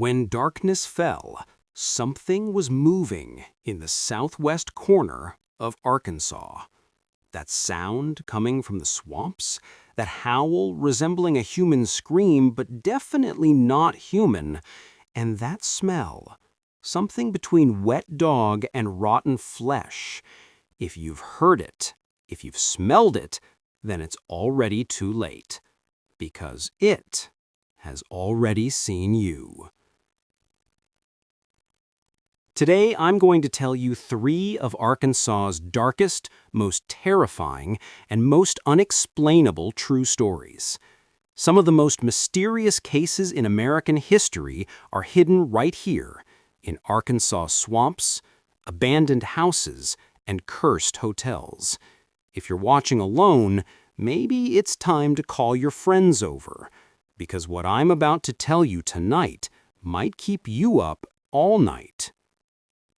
When darkness fell, something was moving in the southwest corner of Arkansas. That sound coming from the swamps, that howl resembling a human scream but definitely not human, and that smell, something between wet dog and rotten flesh. If you've heard it, if you've smelled it, then it's already too late, because it has already seen you. Today, I'm going to tell you 3 of Arkansas's darkest, most terrifying, and most unexplainable true stories. Some of the most mysterious cases in American history are hidden right here in Arkansas swamps, abandoned houses, and cursed hotels. If you're watching alone, maybe it's time to call your friends over, because what I'm about to tell you tonight might keep you up all night.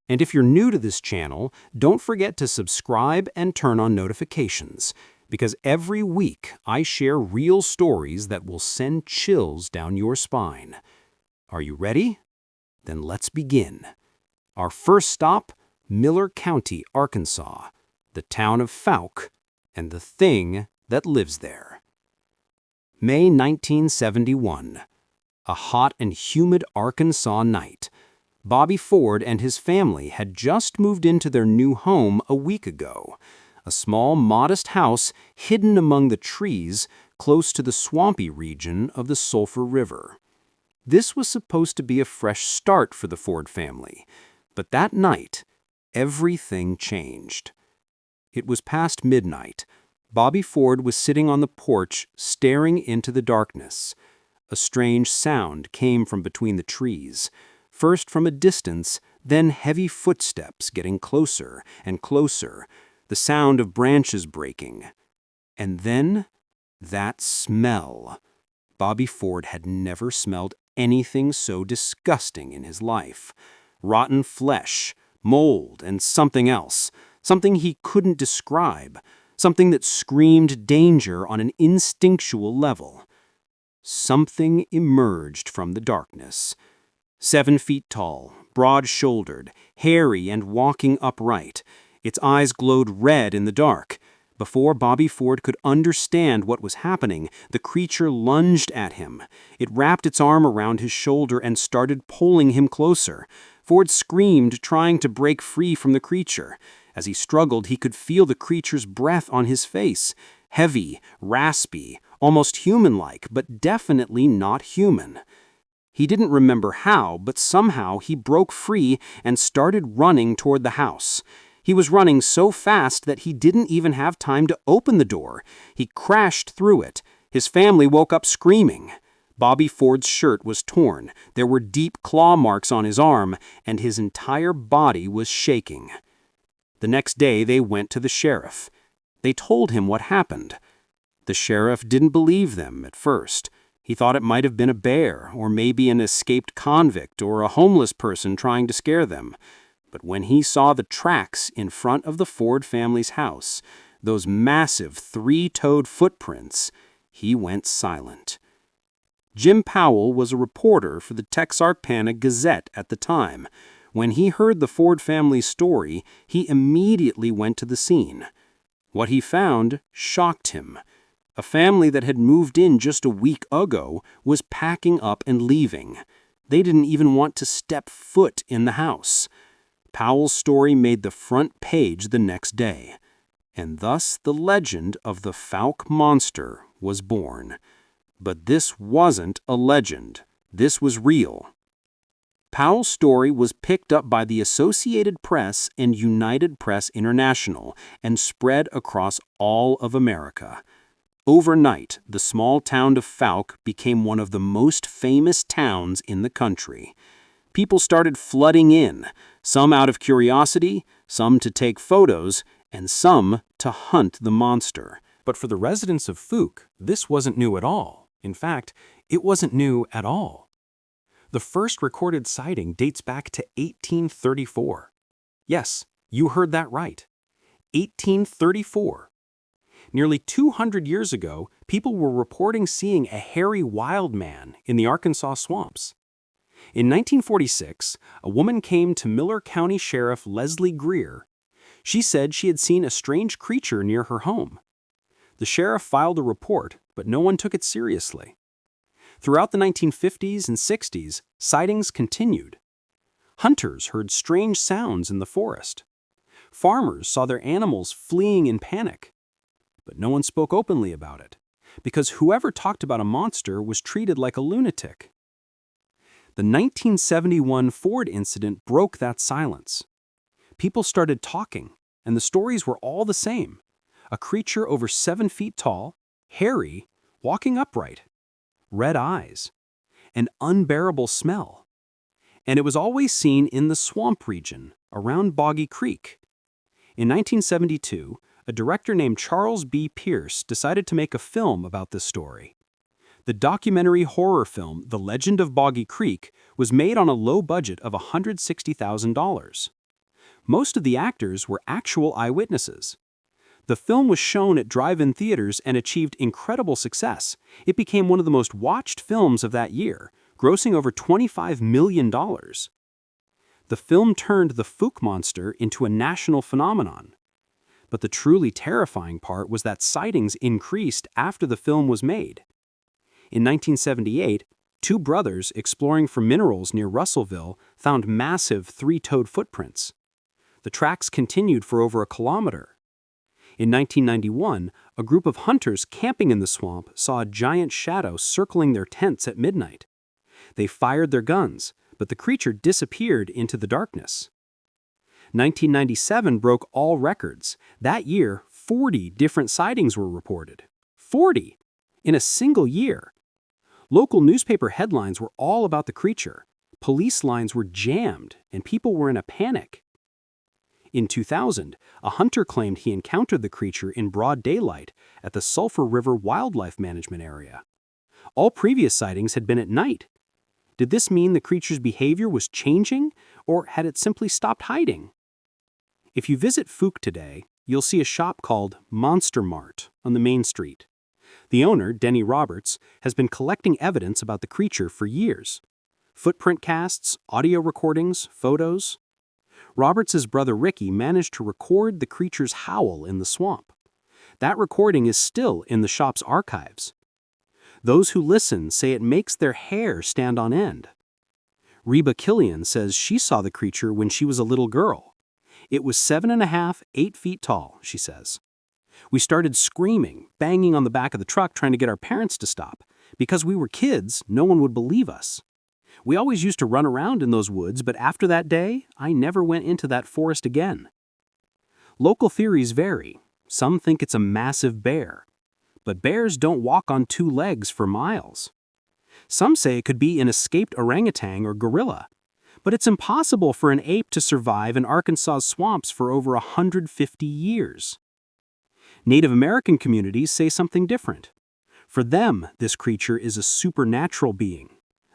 And if you're new to this channel, don't forget to subscribe and turn on notifications, because every week I share real stories that will send chills down your spine. Are you ready? Then let's begin. Our first stop, Miller County, Arkansas, the town of Fouke, and the thing that lives there. May 1971, a hot and humid Arkansas night. Bobby Ford and his family had just moved into their new home a week ago, a small, modest house hidden among the trees close to the swampy region of the Sulphur River. This was supposed to be a fresh start for the Ford family, but that night, everything changed. It was past midnight. Bobby Ford was sitting on the porch, staring into the darkness. A strange sound came from between the trees. First from a distance, then heavy footsteps getting closer and closer, the sound of branches breaking. And then, that smell. Bobby Ford had never smelled anything so disgusting in his life. Rotten flesh, mold, and something else, something he couldn't describe, something that screamed danger on an instinctual level. Something emerged from the darkness. 7 feet tall, broad-shouldered, hairy, and walking upright. Its eyes glowed red in the dark. Before Bobby Ford could understand what was happening, the creature lunged at him. It wrapped its arm around his shoulder and started pulling him closer. Ford screamed, trying to break free from the creature. As he struggled, he could feel the creature's breath on his face. Heavy, raspy, almost human-like, but definitely not human. He didn't remember how, but somehow he broke free and started running toward the house. He was running so fast that he didn't even have time to open the door. He crashed through it. His family woke up screaming. Bobby Ford's shirt was torn. There were deep claw marks on his arm, and his entire body was shaking. The next day, they went to the sheriff. They told him what happened. The sheriff didn't believe them at first. He thought it might have been a bear, or maybe an escaped convict, or a homeless person trying to scare them. But when he saw the tracks in front of the Ford family's house, those massive 3-toed footprints, he went silent. Jim Powell was a reporter for the Texarkana Gazette at the time. When he heard the Ford family's story, he immediately went to the scene. What he found shocked him. A family that had moved in just a week ago was packing up and leaving. They didn't even want to step foot in the house. Powell's story made the front page the next day, and thus the legend of the Fouke Monster was born. But this wasn't a legend. This was real. Powell's story was picked up by the Associated Press and United Press International and spread across all of America. Overnight, the small town of Fouke became one of the most famous towns in the country. People started flooding in, some out of curiosity, some to take photos, and some to hunt the monster. But for the residents of Fouke, this wasn't new at all. In fact, it wasn't new at all. The first recorded sighting dates back to 1834. Yes, you heard that right. 1834. Nearly 200 years ago, people were reporting seeing a hairy wild man in the Arkansas swamps. In 1946, a woman came to Miller County Sheriff Leslie Greer. She said she had seen a strange creature near her home. The sheriff filed a report, but no one took it seriously. Throughout the 1950s and 60s, sightings continued. Hunters heard strange sounds in the forest. Farmers saw their animals fleeing in panic. But no one spoke openly about it, because whoever talked about a monster was treated like a lunatic. The 1971 Ford incident broke that silence. People started talking, and the stories were all the same. A creature over 7 feet tall, hairy, walking upright, red eyes, an unbearable smell. And it was always seen in the swamp region, around Boggy Creek. In 1972, a director named Charles B. Pierce decided to make a film about this story. The documentary horror film The Legend of Boggy Creek was made on a low budget of $160,000. Most of the actors were actual eyewitnesses. The film was shown at drive-in theaters and achieved incredible success. It became one of the most watched films of that year, grossing over $25 million. The film turned the Fouke Monster into a national phenomenon. But the truly terrifying part was that sightings increased after the film was made. In 1978, 2 brothers exploring for minerals near Russellville found massive 3-toed footprints. The tracks continued for over a kilometer. In 1991, a group of hunters camping in the swamp saw a giant shadow circling their tents at midnight. They fired their guns, but the creature disappeared into the darkness. 1997 broke all records. That year, 40 different sightings were reported. 40! In a single year. Local newspaper headlines were all about the creature. Police lines were jammed, and people were in a panic. In 2000, a hunter claimed he encountered the creature in broad daylight at the Sulphur River Wildlife Management Area. All previous sightings had been at night. Did this mean the creature's behavior was changing, or had it simply stopped hiding? If you visit Fouke today, you'll see a shop called Monster Mart on the main street. The owner, Denny Roberts, has been collecting evidence about the creature for years. Footprint casts, audio recordings, photos. Roberts' brother Ricky managed to record the creature's howl in the swamp. That recording is still in the shop's archives. Those who listen say it makes their hair stand on end. Reba Killian says she saw the creature when she was a little girl. It was 7.5, 8 feet tall, she says. We started screaming, banging on the back of the truck trying to get our parents to stop. Because we were kids, no one would believe us. We always used to run around in those woods, but after that day, I never went into that forest again. Local theories vary. Some think it's a massive bear. But bears don't walk on 2 legs for miles. Some say it could be an escaped orangutan or gorilla. But it's impossible for an ape to survive in Arkansas's swamps for over 150 years. Native American communities say something different. For them, this creature is a supernatural being,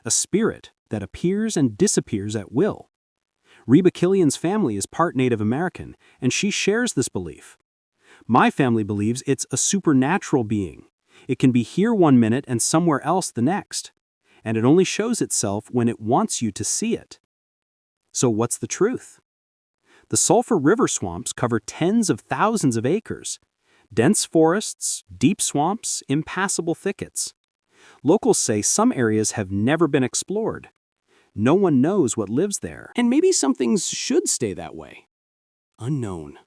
a spirit that appears and disappears at will. Reba Killian's family is part Native American, and she shares this belief. My family believes it's a supernatural being. It can be here one minute and somewhere else the next, and it only shows itself when it wants you to see it. So what's the truth? The Sulphur River swamps cover tens of thousands of acres. Dense forests, deep swamps, impassable thickets. Locals say some areas have never been explored. No one knows what lives there. And maybe some things should stay that way. Unknown.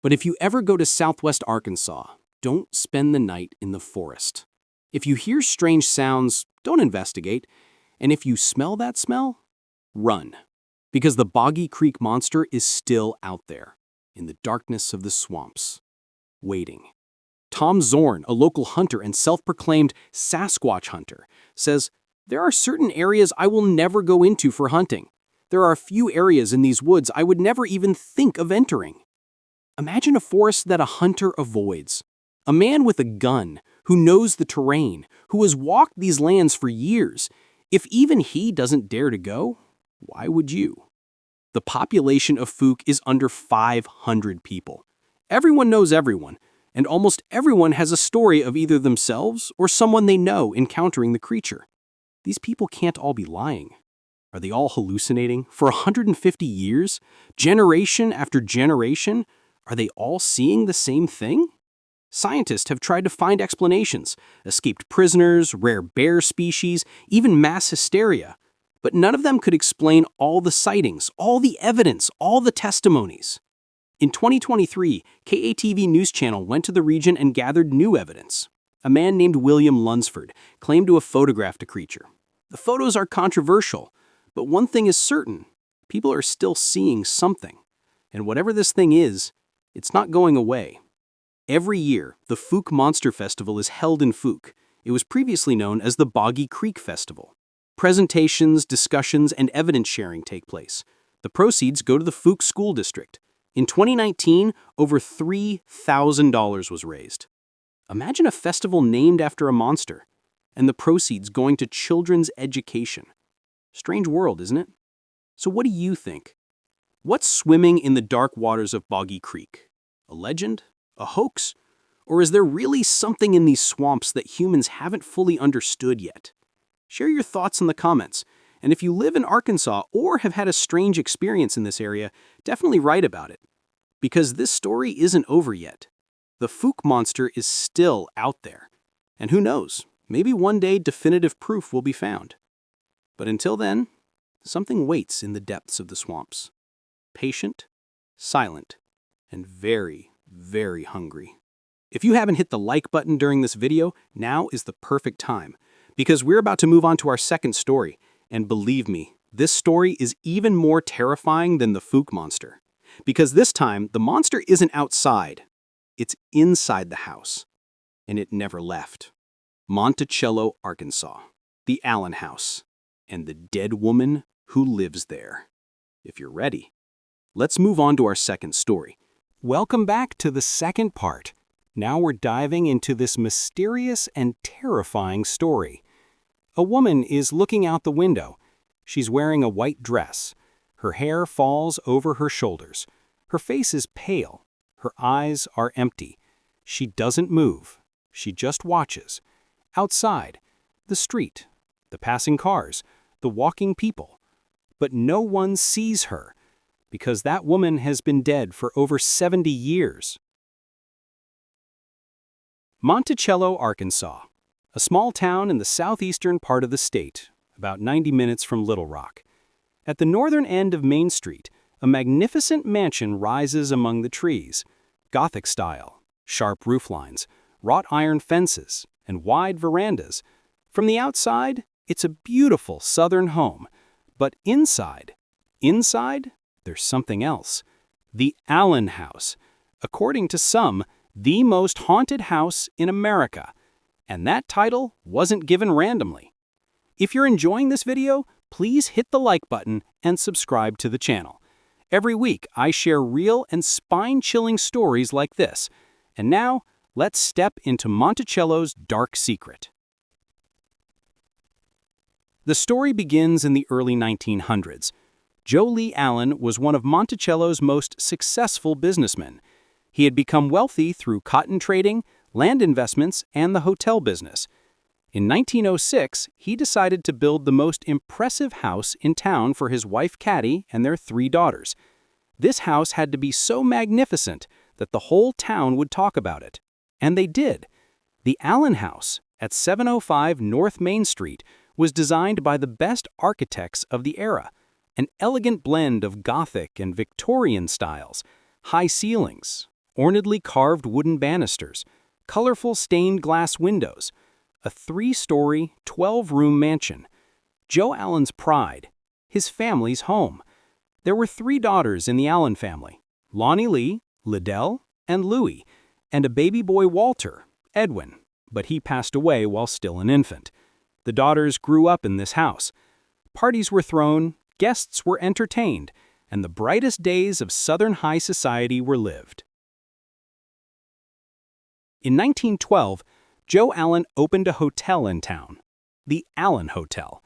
But if you ever go to southwest Arkansas, don't spend the night in the forest. If you hear strange sounds, don't investigate. And if you smell that smell, run. Because the Boggy Creek monster is still out there, in the darkness of the swamps, waiting. Tom Zorn, a local hunter and self-proclaimed Sasquatch hunter, says, "There are certain areas I will never go into for hunting. There are a few areas in these woods I would never even think of entering." Imagine a forest that a hunter avoids. A man with a gun, who knows the terrain, who has walked these lands for years. If even he doesn't dare to go, why would you? The population of Fouke is under 500 people. Everyone knows everyone, and almost everyone has a story of either themselves or someone they know encountering the creature. These people can't all be lying. Are they all hallucinating? For 150 years? Generation after generation? Are they all seeing the same thing? Scientists have tried to find explanations: escaped prisoners, rare bear species, even mass hysteria. But none of them could explain all the sightings, all the evidence, all the testimonies. In 2023, KATV News Channel went to the region and gathered new evidence. A man named William Lunsford claimed to have photographed a creature. The photos are controversial, but one thing is certain: people are still seeing something. And whatever this thing is, it's not going away. Every year, the Fouke Monster Festival is held in Fouke. It was previously known as the Boggy Creek Festival. Presentations, discussions, and evidence sharing take place. The proceeds go to the Fouke School District. In 2019, over $3,000 was raised. Imagine a festival named after a monster, and the proceeds going to children's education. Strange world, isn't it? So what do you think? What's swimming in the dark waters of Boggy Creek? A legend? A hoax? Or is there really something in these swamps that humans haven't fully understood yet? Share your thoughts in the comments, and if you live in Arkansas or have had a strange experience in this area, definitely write about it. Because this story isn't over yet. The Fouke Monster is still out there. And who knows, maybe one day definitive proof will be found. But until then, something waits in the depths of the swamps. Patient, silent, and very, very hungry. If you haven't hit the like button during this video, now is the perfect time. Because we're about to move on to our second story. And believe me, this story is even more terrifying than the Fouke Monster. Because this time, the monster isn't outside. It's inside the house. And it never left. Monticello, Arkansas. The Allen House. And the dead woman who lives there. If you're ready, let's move on to our second story. Welcome back to the second part. Now we're diving into this mysterious and terrifying story. A woman is looking out the window. She's wearing a white dress. Her hair falls over her shoulders. Her face is pale. Her eyes are empty. She doesn't move. She just watches. Outside, the street, the passing cars, the walking people. But no one sees her, because that woman has been dead for over 70 years. Monticello, Arkansas, a small town in the southeastern part of the state, about 90 minutes from Little Rock. At the northern end of Main Street, a magnificent mansion rises among the trees. Gothic style, sharp roof lines, wrought iron fences, and wide verandas. From the outside, it's a beautiful southern home. But inside, there's something else. The Allen House. According to some, the most haunted house in America. And that title wasn't given randomly. If you're enjoying this video, please hit the like button and subscribe to the channel. Every week, I share real and spine-chilling stories like this. And now, let's step into Monticello's dark secret. The story begins in the early 1900s. Joe Lee Allen was one of Monticello's most successful businessmen. He had become wealthy through cotton trading, land investments, and the hotel business. In 1906, he decided to build the most impressive house in town for his wife Caddy and their 3 daughters. This house had to be so magnificent that the whole town would talk about it. And they did. The Allen House, at 705 North Main Street, was designed by the best architects of the era. An elegant blend of Gothic and Victorian styles, high ceilings, ornately carved wooden banisters, colorful stained glass windows, a 3-story, 12-room mansion. Joe Allen's pride, his family's home. There were 3 daughters in the Allen family, Lonnie Lee, Liddell, and Louie, and a baby boy Walter, Edwin, but he passed away while still an infant. The daughters grew up in this house. Parties were thrown, guests were entertained, and the brightest days of Southern high society were lived. In 1912, Joe Allen opened a hotel in town, the Allen Hotel.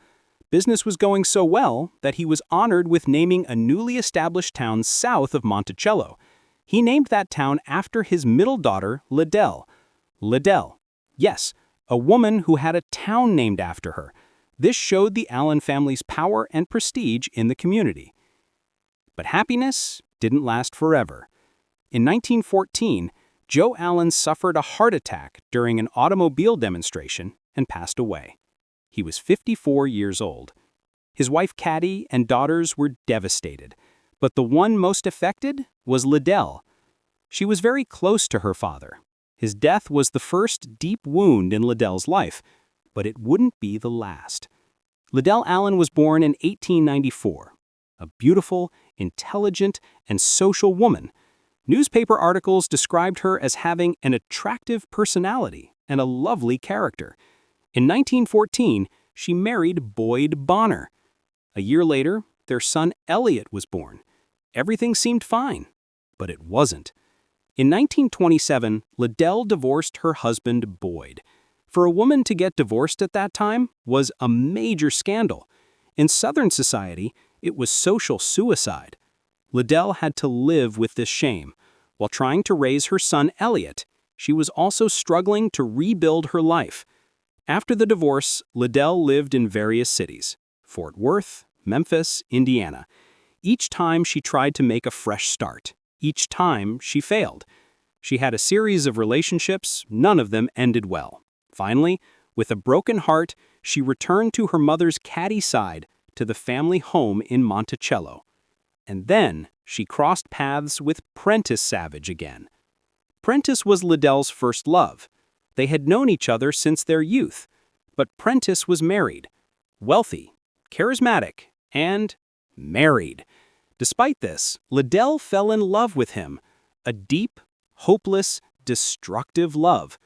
Business was going so well that he was honored with naming a newly established town south of Monticello. He named that town after his middle daughter, Liddell. Liddell, yes, a woman who had a town named after her. This showed the Allen family's power and prestige in the community. But happiness didn't last forever. In 1914, Joe Allen suffered a heart attack during an automobile demonstration and passed away. He was 54 years old. His wife Caddy and daughters were devastated, but the one most affected was Liddell. She was very close to her father. His death was the first deep wound in Liddell's life, but it wouldn't be the last. Liddell Allen was born in 1894. A beautiful, intelligent, and social woman. Newspaper articles described her as having an attractive personality and a lovely character. In 1914, she married Boyd Bonner. A year later, their son Elliot was born. Everything seemed fine, but it wasn't. In 1927, Liddell divorced her husband Boyd. For a woman to get divorced at that time was a major scandal. In Southern society, it was social suicide. Liddell had to live with this shame. While trying to raise her son Elliot, she was also struggling to rebuild her life. After the divorce, Liddell lived in various cities: Fort Worth, Memphis, Indiana. Each time she tried to make a fresh start. Each time she failed. She had a series of relationships, none of them ended well. Finally, with a broken heart, she returned to her mother's Caddy side to the family home in Monticello. And then she crossed paths with Prentice Savage again. Prentice was Liddell's first love. They had known each other since their youth, but Prentice was married, wealthy, charismatic, and married. Despite this, Liddell fell in love with him, a deep, hopeless, destructive love.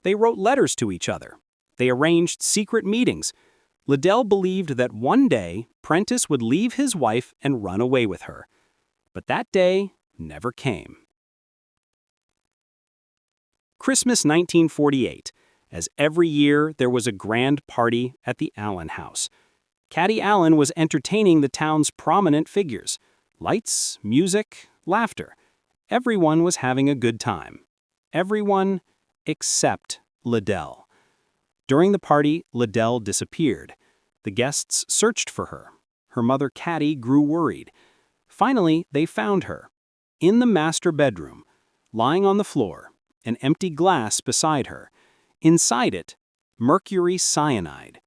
They wrote letters to each other. They arranged secret meetings. Liddell believed that one day Prentice would leave his wife and run away with her. But that day never came. Christmas 1948. As every year, there was a grand party at the Allen house. Caddy Allen was entertaining the town's prominent figures. Lights, music, laughter. Everyone was having a good time. Everyone except Liddell. During the party, Liddell disappeared. The guests searched for her. Her mother Caddy grew worried. Finally, they found her. In the master bedroom, lying on the floor, an empty glass beside her. Inside it, mercury cyanide.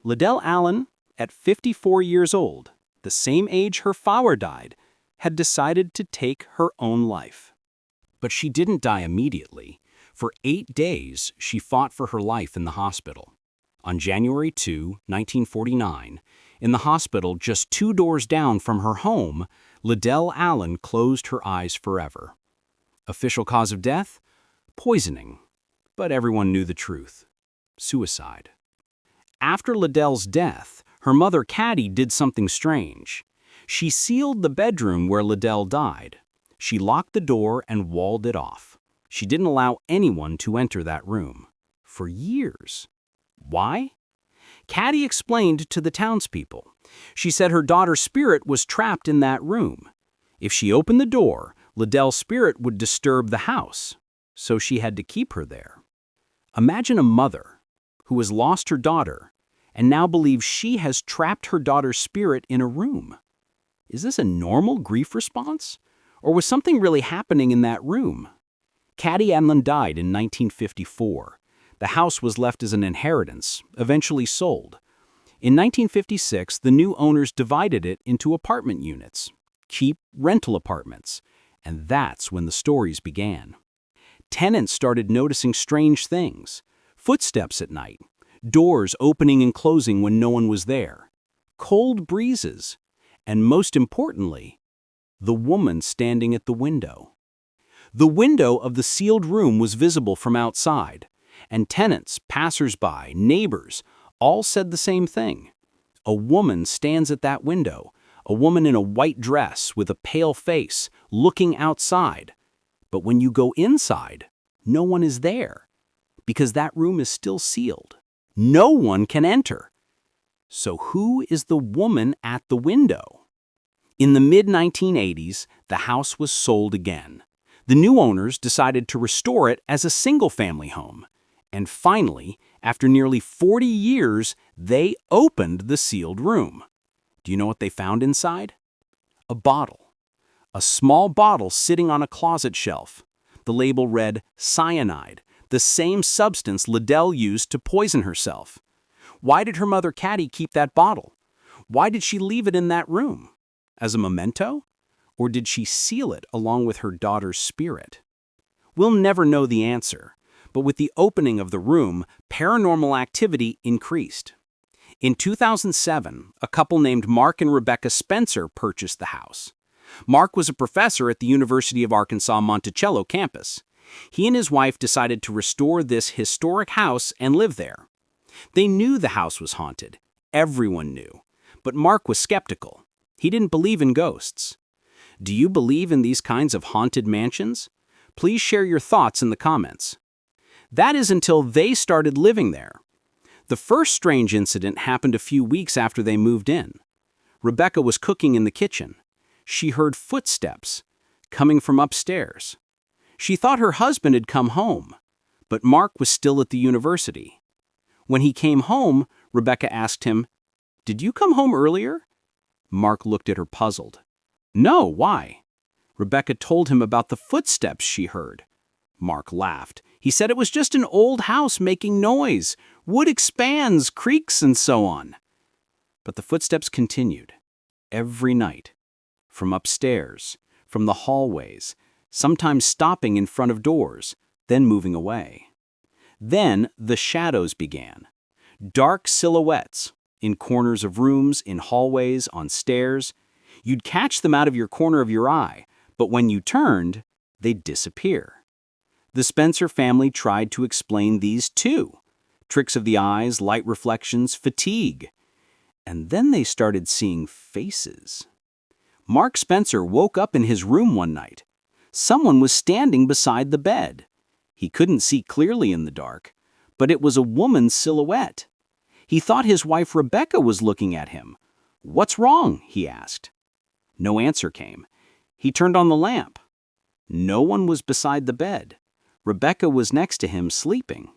Liddell Allen, at 54 years old, the same age her father died, had decided to take her own life. But she didn't die immediately. For 8 days, she fought for her life in the hospital. On January 2, 1949, in the hospital just 2 doors down from her home, Liddell Allen closed her eyes forever. Official cause of death? Poisoning. But everyone knew the truth. Suicide. After Liddell's death, her mother Caddy did something strange. She sealed the bedroom where Liddell died. She locked the door and walled it off. She didn't allow anyone to enter that room. For years. Why? Caddy explained to the townspeople. She said her daughter's spirit was trapped in that room. If she opened the door, Liddell's spirit would disturb the house, so she had to keep her there. Imagine a mother who has lost her daughter and now believes she has trapped her daughter's spirit in a room. Is this a normal grief response? Or was something really happening in that room? Caddy Allen died in 1954. The house was left as an inheritance, eventually sold. In 1956, the new owners divided it into apartment units, cheap rental apartments, and that's when the stories began. Tenants started noticing strange things: footsteps at night, doors opening and closing when no one was there, cold breezes, and most importantly, the woman standing at the window. The window of the sealed room was visible from outside, and tenants, passers-by, neighbors, all said the same thing. A woman stands at that window, a woman in a white dress with a pale face, looking outside. But when you go inside, no one is there, because that room is still sealed. No one can enter. So who is the woman at the window? In the mid-1980s, the house was sold again. The new owners decided to restore it as a single-family home. And finally, after nearly 40 years, they opened the sealed room. Do you know what they found inside? A bottle. A small bottle sitting on a closet shelf. The label read cyanide, the same substance Liddell used to poison herself. Why did her mother Caddy keep that bottle? Why did she leave it in that room? As a memento? Or did she seal it along with her daughter's spirit? We'll never know the answer, but with the opening of the room, paranormal activity increased. In 2007, a couple named Mark and Rebecca Spencer purchased the house. Mark was a professor at the University of Arkansas Monticello campus. He and his wife decided to restore this historic house and live there. They knew the house was haunted. Everyone knew. But Mark was skeptical. He didn't believe in ghosts. Do you believe in these kinds of haunted mansions? Please share your thoughts in the comments. That is until they started living there. The first strange incident happened a few weeks after they moved in. Rebecca was cooking in the kitchen. She heard footsteps coming from upstairs. She thought her husband had come home, but Mark was still at the university. When he came home, Rebecca asked him, "Did you come home earlier?" Mark looked at her puzzled. "No, why?" Rebecca told him about the footsteps she heard. Mark laughed. He said it was just an old house making noise. Wood expands, creaks, and so on. But the footsteps continued. Every night. From upstairs, from the hallways, sometimes stopping in front of doors, then moving away. Then the shadows began. Dark silhouettes, in corners of rooms, in hallways, on stairs. You'd catch them out of your corner of your eye, but when you turned, they'd disappear. The Spencer family tried to explain these too. Tricks of the eyes, light reflections, fatigue. And then they started seeing faces. Mark Spencer woke up in his room one night. Someone was standing beside the bed. He couldn't see clearly in the dark, but it was a woman's silhouette. He thought his wife Rebecca was looking at him. "What's wrong?" he asked. No answer came. He turned on the lamp. No one was beside the bed. Rebecca was next to him sleeping.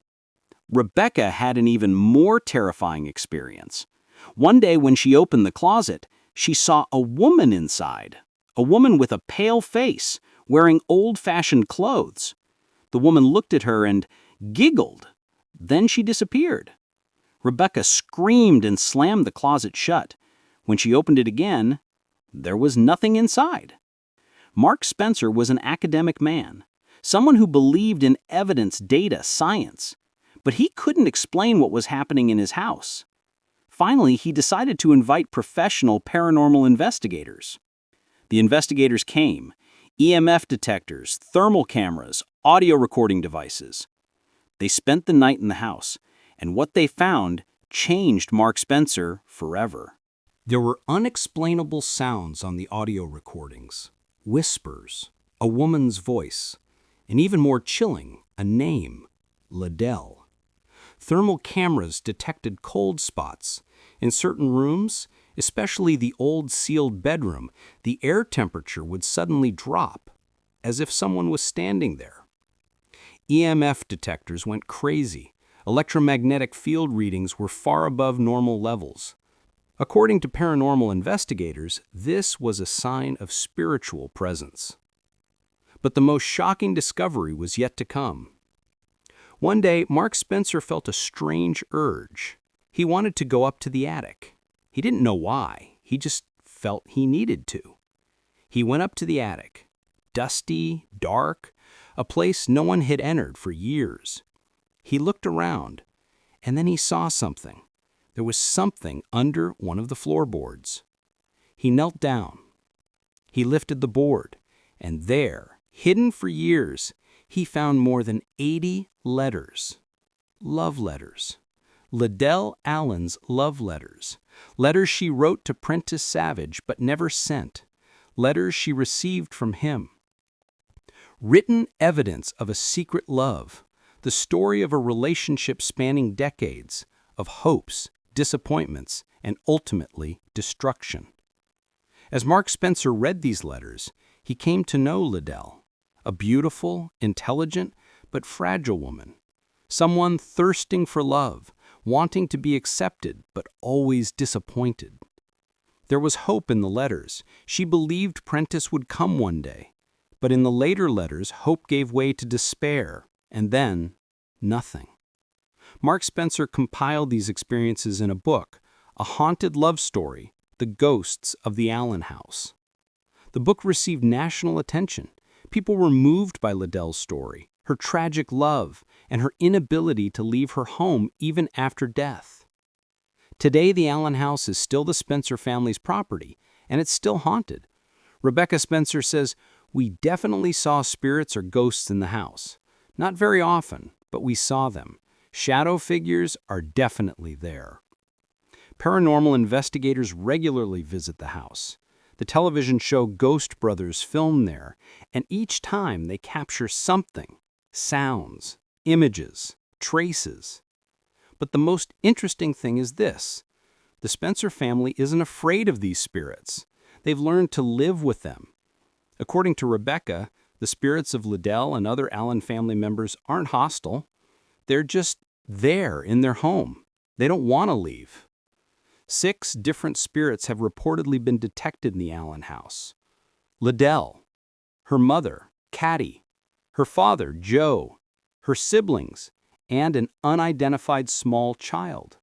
Rebecca had an even more terrifying experience. One day when she opened the closet, she saw a woman inside. A woman with a pale face, wearing old-fashioned clothes. The woman looked at her and giggled. Then she disappeared. Rebecca screamed and slammed the closet shut. When she opened it again, there was nothing inside. Mark Spencer was an academic man, someone who believed in evidence, data, science. But he couldn't explain what was happening in his house. Finally, he decided to invite professional paranormal investigators. The investigators came. EMF detectors, thermal cameras, audio recording devices. They spent the night in the house, and what they found changed Mark Spencer forever. There were unexplainable sounds on the audio recordings. Whispers, a woman's voice, and even more chilling, a name, Liddell. Thermal cameras detected cold spots. In certain rooms, especially the old sealed bedroom, the air temperature would suddenly drop, as if someone was standing there. EMF detectors went crazy. Electromagnetic field readings were far above normal levels. According to paranormal investigators, this was a sign of spiritual presence. But the most shocking discovery was yet to come. One day, Mark Spencer felt a strange urge. He wanted to go up to the attic. He didn't know why. He just felt he needed to. He went up to the attic. Dusty, dark, a place no one had entered for years. He looked around, and then he saw something. There was something under one of the floorboards. He knelt down. He lifted the board, and there, hidden for years, he found more than 80 letters. Love letters. Liddell Allen's love letters. Letters she wrote to Prentice Savage but never sent. Letters she received from him. Written evidence of a secret love. The story of a relationship spanning decades, of hopes, disappointments, and ultimately destruction. As Mark Spencer read these letters, he came to know Liddell, a beautiful, intelligent, but fragile woman, Someone thirsting for love, wanting to be accepted, but always disappointed. There was hope in the letters. She believed Prentice would come one day. But in the later letters, hope gave way to despair, and then nothing. Mark Spencer compiled these experiences in a book, A Haunted Love Story, The Ghosts of the Allen House. The book received national attention. People were moved by Liddell's story, her tragic love, and her inability to leave her home even after death. Today, the Allen House is still the Spencer family's property, and it's still haunted. Rebecca Spencer says, "We definitely saw spirits or ghosts in the house. Not very often, but we saw them. Shadow figures are definitely there." Paranormal investigators regularly visit the house. The television show Ghost Brothers film there, and each time they capture something: sounds, images, traces. But the most interesting thing is this: the Spencer family isn't afraid of these spirits. They've learned to live with them. According to Rebecca, the spirits of Liddell and other Allen family members aren't hostile. They're just there in their home. They don't want to leave. 6 different spirits have reportedly been detected in the Allen house. Liddell, her mother, Catty, her father, Joe, her siblings, and an unidentified small child.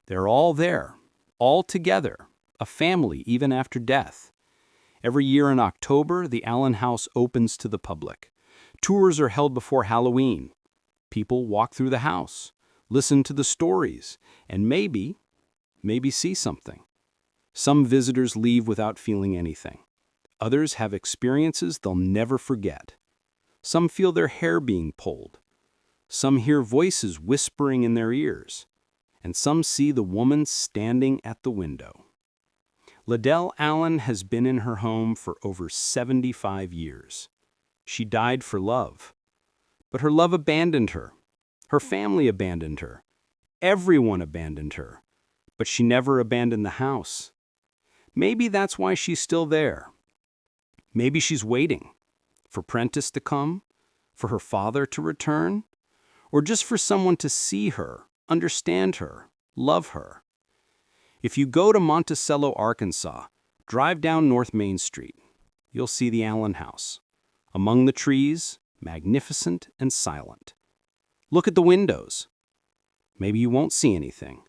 They're all there, all together, a family even after death. Every year in October, the Allen house opens to the public. Tours are held before Halloween. People walk through the house, listen to the stories, and maybe see something. Some visitors leave without feeling anything. Others have experiences they'll never forget. Some feel their hair being pulled. Some hear voices whispering in their ears. And some see the woman standing at the window. Liddell Allen has been in her home for over 75 years. She died for love. But her love abandoned her. Her family abandoned her. Everyone abandoned her. But she never abandoned the house. Maybe that's why she's still there. Maybe she's waiting for Prentice to come, for her father to return, or just for someone to see her, understand her, love her. If you go to Monticello, Arkansas, drive down North Main Street, you'll see the Allen house. Among the trees, magnificent and silent. Look at the windows. Maybe you won't see anything.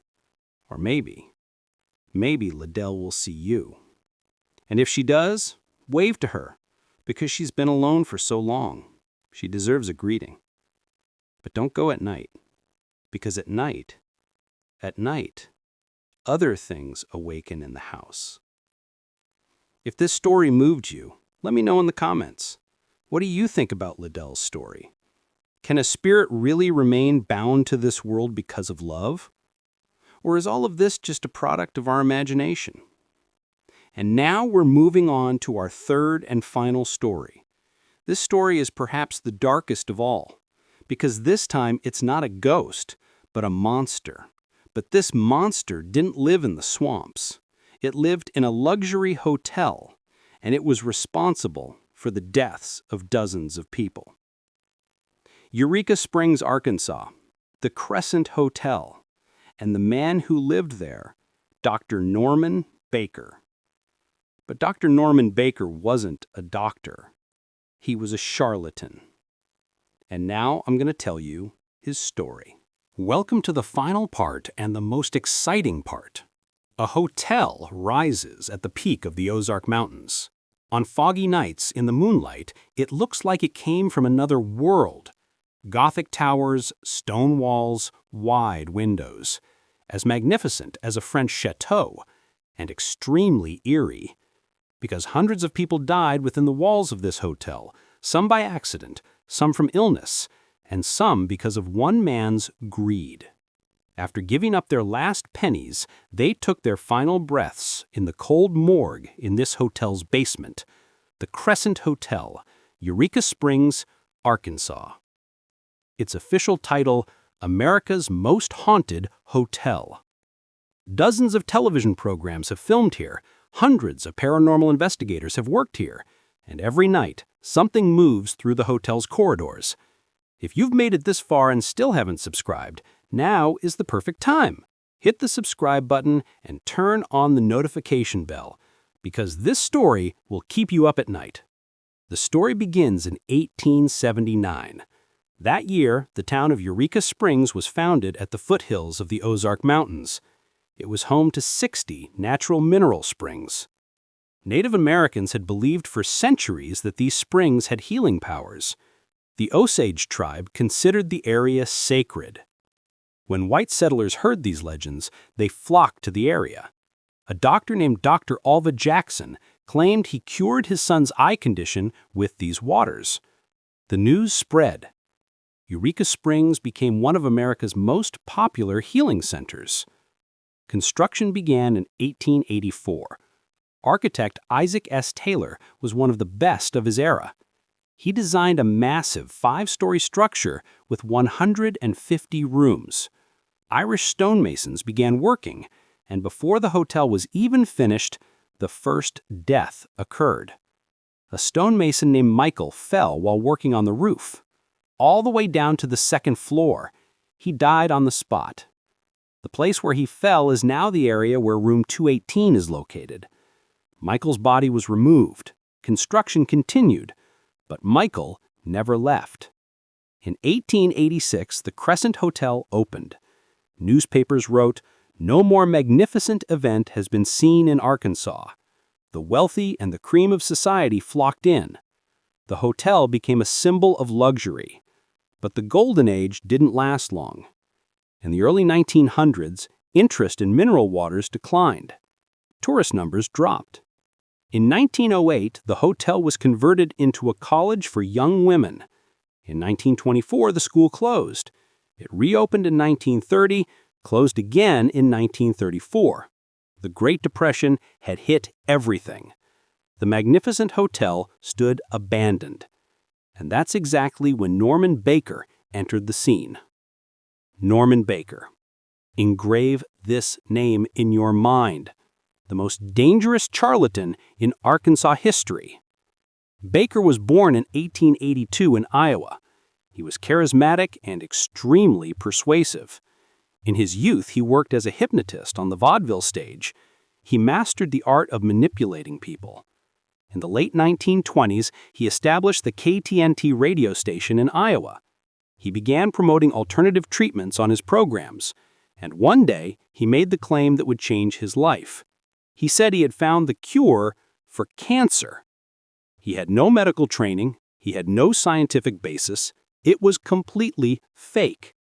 Or maybe Liddell will see you. And if she does, wave to her, because she's been alone for so long. She deserves a greeting. But don't go at night, because at night, other things awaken in the house. If this story moved you, let me know in the comments. What do you think about Liddell's story? Can a spirit really remain bound to this world because of love? Or is all of this just a product of our imagination? And now we're moving on to our third and final story. This story is perhaps the darkest of all, because this time it's not a ghost, but a monster. But this monster didn't live in the swamps. It lived in a luxury hotel, and it was responsible for the deaths of dozens of people. Eureka Springs, Arkansas, the Crescent Hotel, and the man who lived there, Dr. Norman Baker. But Dr. Norman Baker wasn't a doctor. He was a charlatan. And now I'm going to tell you his story. Welcome to the final part and the most exciting part. A hotel rises at the peak of the Ozark Mountains. On foggy nights in the moonlight, it looks like it came from another world. Gothic towers, stone walls, wide windows. As magnificent as a French chateau, and extremely eerie. Because hundreds of people died within the walls of this hotel, some by accident, some from illness, and some because of one man's greed. After giving up their last pennies, they took their final breaths in the cold morgue in this hotel's basement, the Crescent Hotel, Eureka Springs, Arkansas. Its official title, America's Most Haunted Hotel. Dozens of television programs have filmed here, hundreds of paranormal investigators have worked here, and every night something moves through the hotel's corridors. If you've made it this far and still haven't subscribed, now is the perfect time. Hit the subscribe button and turn on the notification bell, because this story will keep you up at night. The story begins in 1879. That year, the town of Eureka Springs was founded at the foothills of the Ozark Mountains. It was home to 60 natural mineral springs. Native Americans had believed for centuries that these springs had healing powers. The Osage tribe considered the area sacred. When white settlers heard these legends, they flocked to the area. A doctor named Dr. Alva Jackson claimed he cured his son's eye condition with these waters. The news spread. Eureka Springs became one of America's most popular healing centers. Construction began in 1884. Architect Isaac S. Taylor was one of the best of his era. He designed a massive 5-story structure with 150 rooms. Irish stonemasons began working, and before the hotel was even finished, the first death occurred. A stonemason named Michael fell while working on the roof, all the way down to the 2nd floor. He died on the spot. The place where he fell is now the area where room 218 is located. Michael's body was removed. Construction continued, but Michael never left. In 1886, the Crescent Hotel opened. Newspapers wrote, "No more magnificent event has been seen in Arkansas." The wealthy and the cream of society flocked in. The hotel became a symbol of luxury. But the golden age didn't last long. In the early 1900s, interest in mineral waters declined. Tourist numbers dropped. In 1908, the hotel was converted into a college for young women. In 1924, the school closed. It reopened in 1930, closed again in 1934. The Great Depression had hit everything. The magnificent hotel stood abandoned. And that's exactly when Norman Baker entered the scene. Norman Baker. Engrave this name in your mind. The most dangerous charlatan in Arkansas history. Baker was born in 1882 in Iowa. He was charismatic and extremely persuasive. In his youth, he worked as a hypnotist on the vaudeville stage. He mastered the art of manipulating people. In the late 1920s, he established the KTNT radio station in Iowa. He began promoting alternative treatments on his programs, and one day he made the claim that would change his life. He said he had found the cure for cancer. He had no medical training, he had no scientific basis, it was completely fake.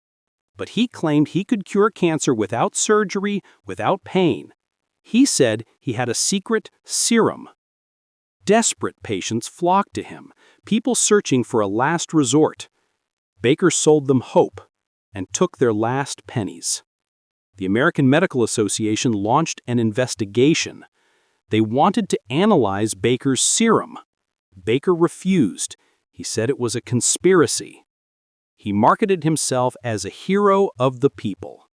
But he claimed he could cure cancer without surgery, without pain. He said he had a secret serum. Desperate patients flocked to him, people searching for a last resort. Baker sold them hope and took their last pennies. The American Medical Association launched an investigation. They wanted to analyze Baker's serum. Baker refused. He said it was a conspiracy. He marketed himself as a hero of the people.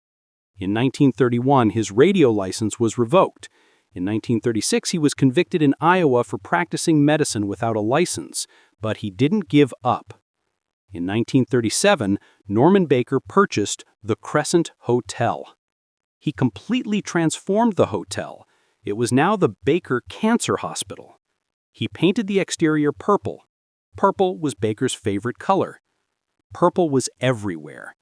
In 1931, his radio license was revoked. In 1936, he was convicted in Iowa for practicing medicine without a license, but he didn't give up. In 1937, Norman Baker purchased the Crescent Hotel. He completely transformed the hotel. It was now the Baker Cancer Hospital. He painted the exterior purple. Purple was Baker's favorite color. Purple was everywhere.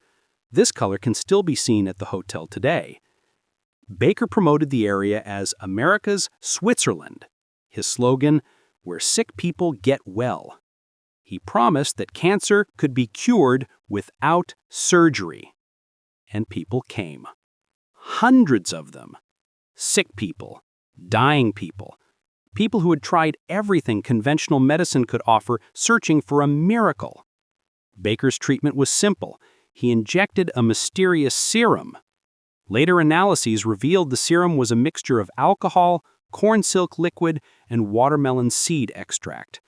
This color can still be seen at the hotel today. Baker promoted the area as America's Switzerland. His slogan, "Where sick people get well." He promised that cancer could be cured without surgery. And people came. Hundreds of them. Sick people, dying people, people who had tried everything conventional medicine could offer, searching for a miracle. Baker's treatment was simple. He injected a mysterious serum. Later analyses revealed the serum was a mixture of alcohol, corn silk liquid, and watermelon seed extract.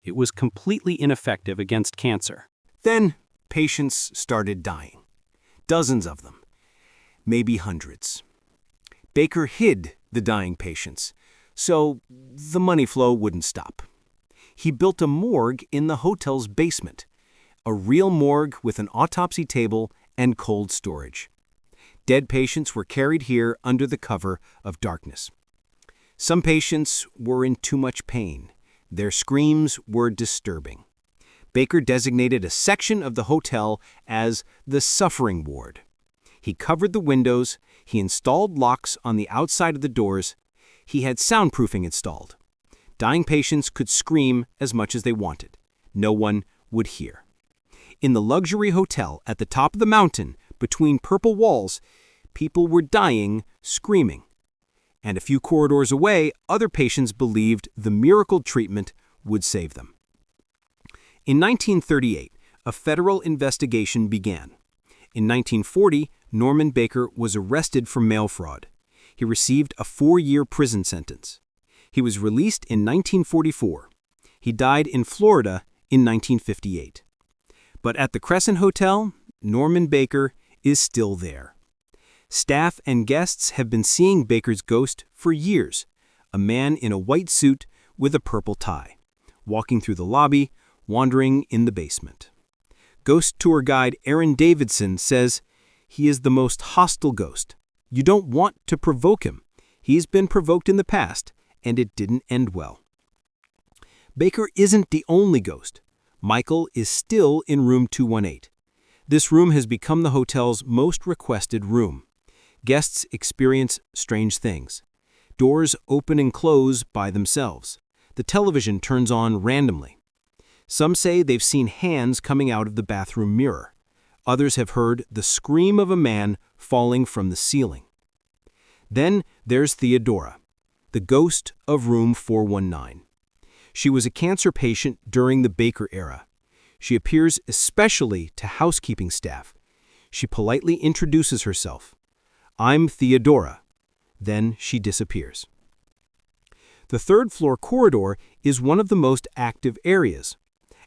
It was completely ineffective against cancer. Then patients started dying. Dozens of them. Maybe hundreds. Baker hid the dying patients, so the money flow wouldn't stop. He built a morgue in the hotel's basement. a real morgue with an autopsy table and cold storage. Dead patients were carried here under the cover of darkness. Some patients were in too much pain. Their screams were disturbing. Baker designated a section of the hotel as the suffering ward. He covered the windows, he installed locks on the outside of the doors, he had soundproofing installed. Dying patients could scream as much as they wanted. No one would hear. In the luxury hotel at the top of the mountain, between purple walls, people were dying, screaming. And a few corridors away, other patients believed the miracle treatment would save them. In 1938, a federal investigation began. In 1940, Norman Baker was arrested for mail fraud. He received a 4-year prison sentence. He was released in 1944. He died in Florida in 1958. But at the Crescent Hotel, Norman Baker is still there. Staff and guests have been seeing Baker's ghost for years, a man in a white suit with a purple tie, walking through the lobby, wandering in the basement. Ghost tour guide Aaron Davidson says, "He is the most hostile ghost. You don't want to provoke him. He's been provoked in the past, and it didn't end well." Baker isn't the only ghost. Michael is still in room 218. This room has become the hotel's most requested room. Guests experience strange things. Doors open and close by themselves. The television turns on randomly. Some say they've seen hands coming out of the bathroom mirror. Others have heard the scream of a man falling from the ceiling. Then there's Theodora, the ghost of room 419. She was a cancer patient during the Baker era. She appears especially to housekeeping staff. She politely introduces herself. "I'm Theodora." Then she disappears. The third-floor corridor is one of the most active areas.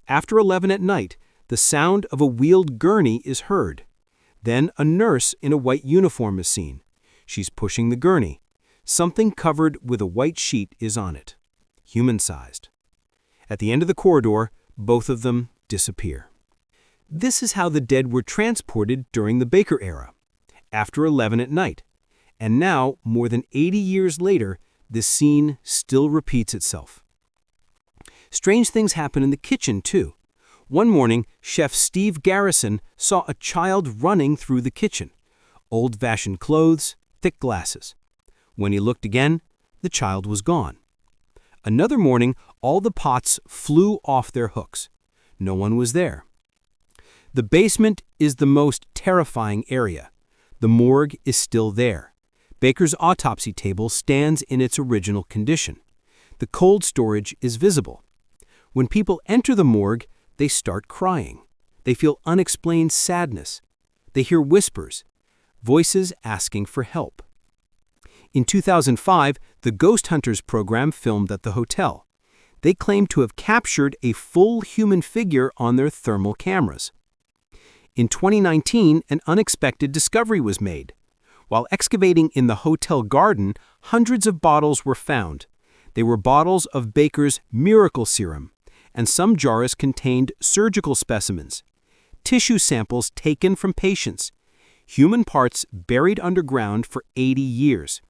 After 11 at night, the sound of a wheeled gurney is heard. Then a nurse in a white uniform is seen. She's pushing the gurney. Something covered with a white sheet is on it, human-sized. At the end of the corridor, both of them disappear. This is how the dead were transported during the Baker era, after 11 at night. And now, more than 80 years later, this scene still repeats itself. Strange things happen in the kitchen, too. One morning, Chef Steve Garrison saw a child running through the kitchen. Old-fashioned clothes, thick glasses. When he looked again, the child was gone. Another morning, all the pots flew off their hooks. No one was there. The basement is the most terrifying area. The morgue is still there. Baker's autopsy table stands in its original condition. The cold storage is visible. When people enter the morgue, they start crying. They feel unexplained sadness. They hear whispers, voices asking for help. In 2005, the Ghost Hunters program filmed at the hotel. They claim to have captured a full human figure on their thermal cameras. In 2019, an unexpected discovery was made. While excavating in the hotel garden, hundreds of bottles were found. They were bottles of Baker's miracle serum, and some jars contained surgical specimens, tissue samples taken from patients, human parts buried underground for 80 years.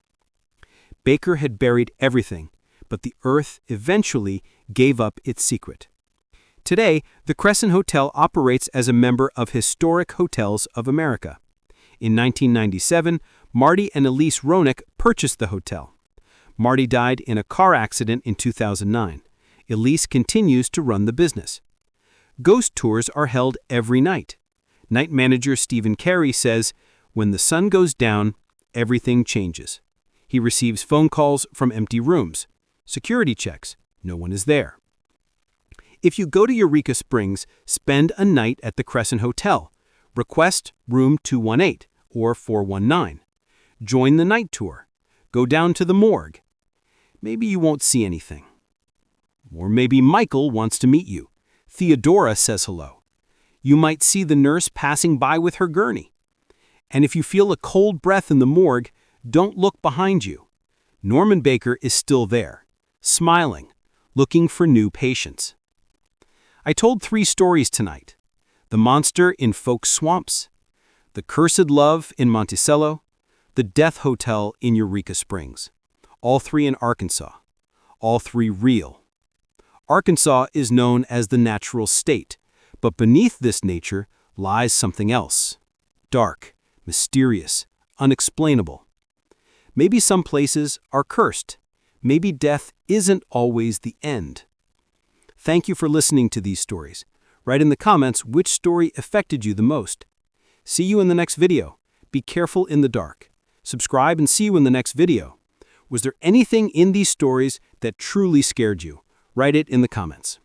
Baker had buried everything, but the earth eventually gave up its secret. Today, the Crescent Hotel operates as a member of Historic Hotels of America. In 1997, Marty and Elise Roenick purchased the hotel. Marty died in a car accident in 2009. Elise continues to run the business. Ghost tours are held every night. Night manager Stephen Carey says, "When the sun goes down, everything changes." He receives phone calls from empty rooms. Security checks. No one is there. If you go to Eureka Springs, spend a night at the Crescent Hotel. Request room 218 or 419. Join the night tour. Go down to the morgue. Maybe you won't see anything. Or maybe Michael wants to meet you. Theodora says hello. You might see the nurse passing by with her gurney. And if you feel a cold breath in the morgue, don't look behind you. Norman Baker is still there, smiling, looking for new patients. I told 3 stories tonight. The Monster in Fouke Swamps, The Cursed Love in Monticello, The Death Hotel in Eureka Springs. All three in Arkansas. All three real. Arkansas is known as the natural state, but beneath this nature lies something else. Dark, mysterious, unexplainable. Maybe some places are cursed. Maybe death isn't always the end. Thank you for listening to these stories. Write in the comments which story affected you the most. See you in the next video. Be careful in the dark. Subscribe and see you in the next video. Was there anything in these stories that truly scared you? Write it in the comments.